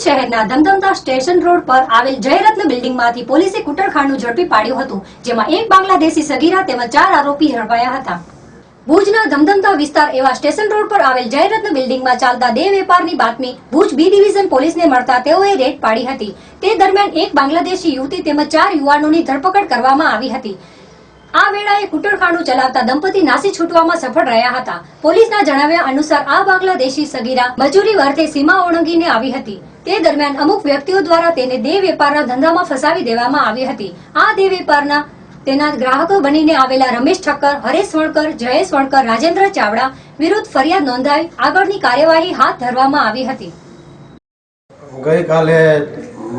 ભુજ શહેરના ધમધમતા station road પર આવેલ જયરત્ન બિલ્ડિંગમાંથી પોલીસે કૂટણખાનું ઝડપી પાડ્યું હતું, જેમાં એક બાંગ્લાદેશી સગીરા તેમજ 4 આરોપી ઝડપાયા હતા। ભુજના ધમધમતા વિસ્તાર એવા સ્ટેશન રોડ પર આવેલ જયરત્ન બિલ્ડિંગમાં ચાલતા દેહ વેપારની બાતમી ભુજ બી ડિવિઝન પોલીસને મળતા તેઓએ રેડ પાડી હતી। તે દરમિયાન એક બાંગ્લાદેશી યુવતી તેમજ 4 યુવાનોની ધરપકડ કરવામાં આવી હતી। આ વેળાએ કૂટણખાનું ચલાવતા દંપતી નાસી છૂટવામાં સફળ રહ્યા હતા। પોલીસના જણાવ્યા અનુસાર આ બાંગ્લાદેશી સગીરા મજૂરી અર્થે સીમા ઓળંગીને આવી હતી। તે દરમિયાન અમુક વ્યક્તિઓ દ્વારા તેને દેહ વેપારના ધંધામાં ફસાવી દેવામાં આવી હતી। આ દેહ વેપારના તેના ગ્રાહકો બનીને આવેલા રમેશ ઠક્કર, હરેશ વણકર, જયેશ વણકર, રાજેન્દ્ર ચાવડા વિરુદ્ધ ફરિયાદ નોંધાઈ આગળની કાર્યવાહી હાથ ધરવામાં આવી હતી। ગઈકાલે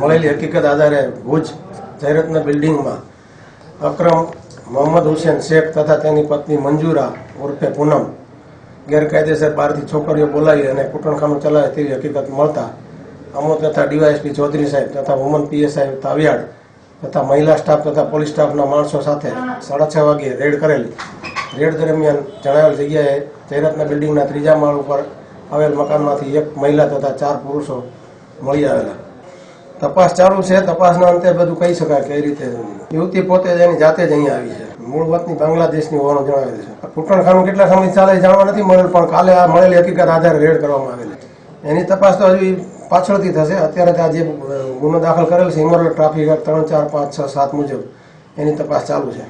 મળેલી હકીકત આધારે ભુજ જયરત્ન બિલ્ડિંગમાં અકરમ મોહમ્મદ હુસેન શેખ તથા તેની પત્ની મંજુરા ઉર્ફે પૂનમ ગેરકાયદેસર બહારથી છોકરીઓ બોલાવી અને કૂટણખાનું ચલાવે તેવી હકીકત મળતા અમો તથા ડીવાયએસપી ચૌધરી સાહેબ તથા વુમન પીએસઆઈ તાવિયાડ તથા મહિલા સ્ટાફ તથા પોલીસ સ્ટાફના માણસો સાથે 6:30 વાગ્યે રેડ કરેલી। રેડ દરમિયાન જણાવેલ જગ્યાએ જયરત્ન બિલ્ડિંગના 3જા માળ ઉપર આવેલ મકાનમાંથી એક મહિલા તથા 4 પુરુષો મળી આવેલા। તપાસ ચાલુ છે। તપાસના અંતે બધું કહી શકાય કઈ રીતે યુવતી પોતે જ એની જાતે જ અહીંયા આવી છે। મૂળ વતની બાંગ્લાદેશની હોવાનું જણાવેલ છે। કૂટણખાનું કેટલા સમય ચાલે જાણવા નથી મળેલ, પણ કાલે આ મળેલી હકીકત આધારે રેડ કરવામાં આવેલી છે। એની તપાસ તો હજુ પાછળથી થશે। અત્યારે આ જે ગુનો દાખલ કરેલ છે ઇમોરલ ટ્રાફિક 3, 4, 5, 6, 7 મુજબ એની તપાસ ચાલુ છે।